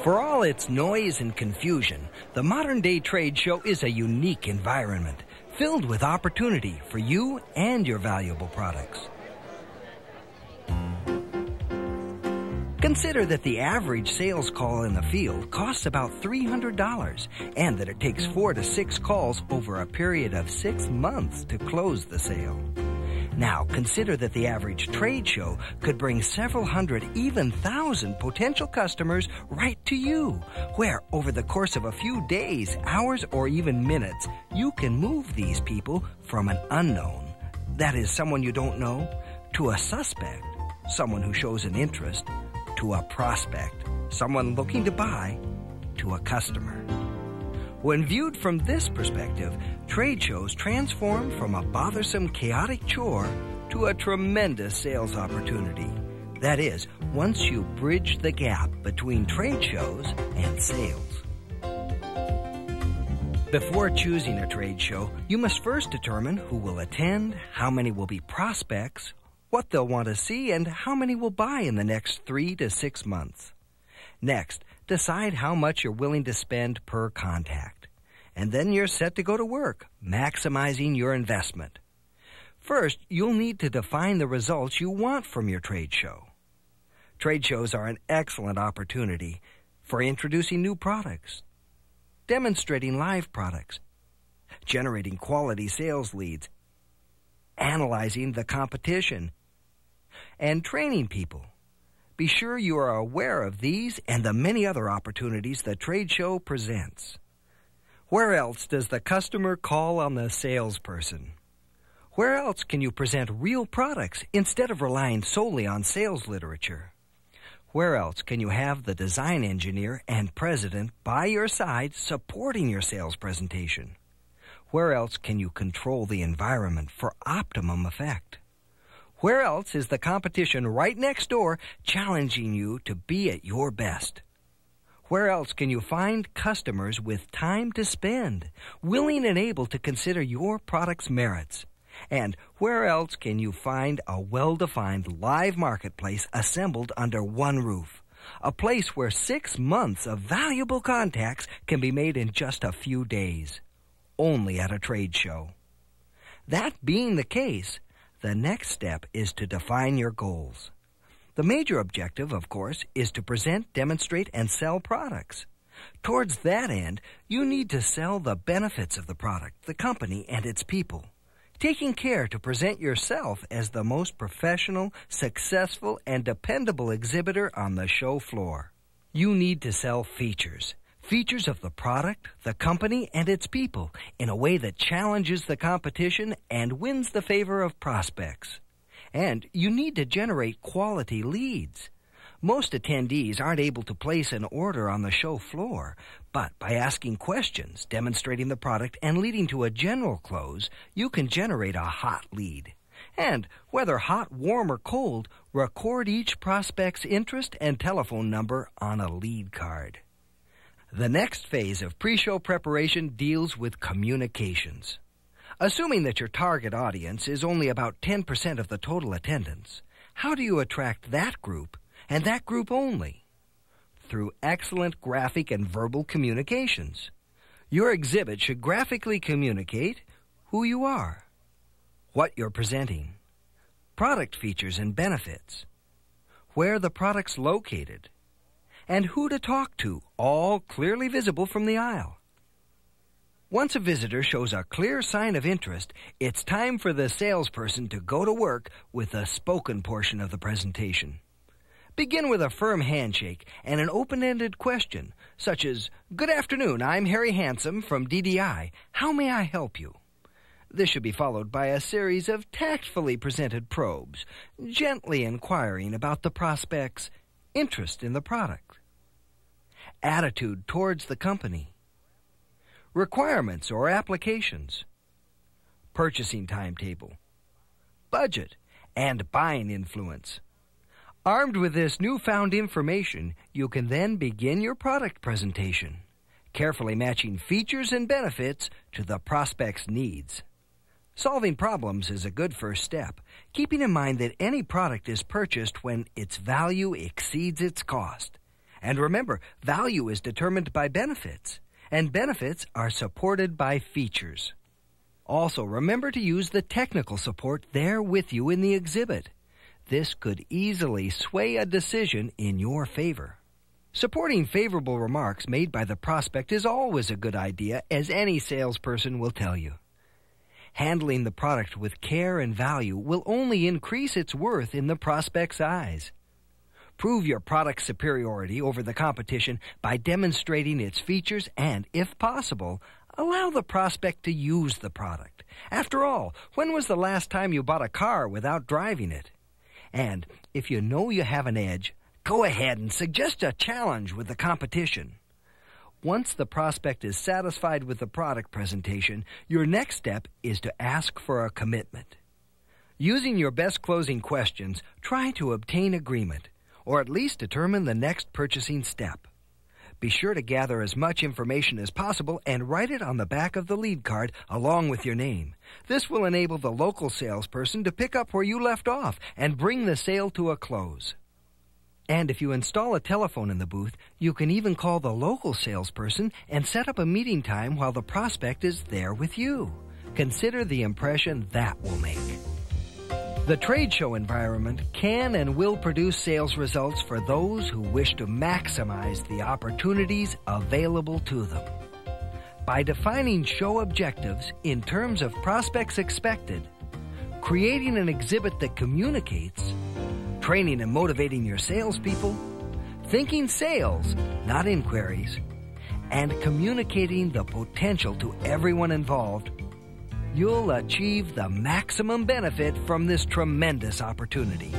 For all its noise and confusion, the modern-day trade show is a unique environment filled with opportunity for you and your valuable products. Consider that the average sales call in the field costs about $300 and that it takes 4 to 6 calls over a period of 6 months to close the sale. Now, consider that the average trade show could bring several hundred, even thousand potential customers right to you, where over the course of a few days, hours, or even minutes, you can move these people from an unknown, that is, someone you don't know, to a suspect, someone who shows an interest, to a prospect, someone looking to buy, to a customer. When viewed from this perspective, trade shows transform from a bothersome, chaotic chore to a tremendous sales opportunity. That is, once you bridge the gap between trade shows and sales. Before choosing a trade show, you must first determine who will attend, how many will be prospects, what they'll want to see, and how many will buy in the next 3 to 6 months. Next, decide how much you're willing to spend per contact. And then you're set to go to work, maximizing your investment. First, you'll need to define the results you want from your trade show. Trade shows are an excellent opportunity for introducing new products, demonstrating live products, generating quality sales leads, analyzing the competition, and training people. Be sure you are aware of these and the many other opportunities the trade show presents. Where else does the customer call on the salesperson? Where else can you present real products instead of relying solely on sales literature? Where else can you have the design engineer and president by your side supporting your sales presentation? Where else can you control the environment for optimum effect? Where else is the competition right next door challenging you to be at your best? Where else can you find customers with time to spend, willing and able to consider your product's merits? And where else can you find a well-defined live marketplace assembled under one roof? A place where 6 months of valuable contacts can be made in just a few days, only at a trade show. That being the case, the next step is to define your goals. The major objective, of course, is to present, demonstrate, and sell products. Towards that end, you need to sell the benefits of the product, the company, and its people, taking care to present yourself as the most professional, successful, and dependable exhibitor on the show floor. You need to sell features of the product, the company, and its people in a way that challenges the competition and wins the favor of prospects. And you need to generate quality leads. Most attendees aren't able to place an order on the show floor, but by asking questions, demonstrating the product, and leading to a general close, you can generate a hot lead. And whether hot, warm, or cold, record each prospect's interest and telephone number on a lead card. The next phase of pre-show preparation deals with communications. Assuming that your target audience is only about 10% of the total attendance, how do you attract that group, and that group only? Through excellent graphic and verbal communications. Your exhibit should graphically communicate who you are, what you're presenting, product features and benefits, where the product's located, and who to talk to, all clearly visible from the aisle. Once a visitor shows a clear sign of interest, it's time for the salesperson to go to work with the spoken portion of the presentation. Begin with a firm handshake and an open-ended question, such as, "Good afternoon, I'm Harry Handsome from DDI. How may I help you?" This should be followed by a series of tactfully presented probes, gently inquiring about the prospect's interest in the product, attitude towards the company, requirements or applications, purchasing timetable, budget, and buying influence. Armed with this newfound information, you can then begin your product presentation, carefully matching features and benefits to the prospect's needs. Solving problems is a good first step, keeping in mind that any product is purchased when its value exceeds its cost. And remember, value is determined by benefits, and benefits are supported by features. Also, remember to use the technical support there with you in the exhibit. This could easily sway a decision in your favor. Supporting favorable remarks made by the prospect is always a good idea, as any salesperson will tell you. Handling the product with care and value will only increase its worth in the prospect's eyes. Prove your product's superiority over the competition by demonstrating its features and, if possible, allow the prospect to use the product. After all, when was the last time you bought a car without driving it? And if you know you have an edge, go ahead and suggest a challenge with the competition. Once the prospect is satisfied with the product presentation, your next step is to ask for a commitment. Using your best closing questions, try to obtain agreement, or at least determine the next purchasing step. Be sure to gather as much information as possible and write it on the back of the lead card along with your name. This will enable the local salesperson to pick up where you left off and bring the sale to a close. And if you install a telephone in the booth, you can even call the local salesperson and set up a meeting time while the prospect is there with you. Consider the impression that will make. The trade show environment can and will produce sales results for those who wish to maximize the opportunities available to them. By defining show objectives in terms of prospects expected, creating an exhibit that communicates, training and motivating your salespeople, thinking sales, not inquiries, and communicating the potential to everyone involved, you'll achieve the maximum benefit from this tremendous opportunity.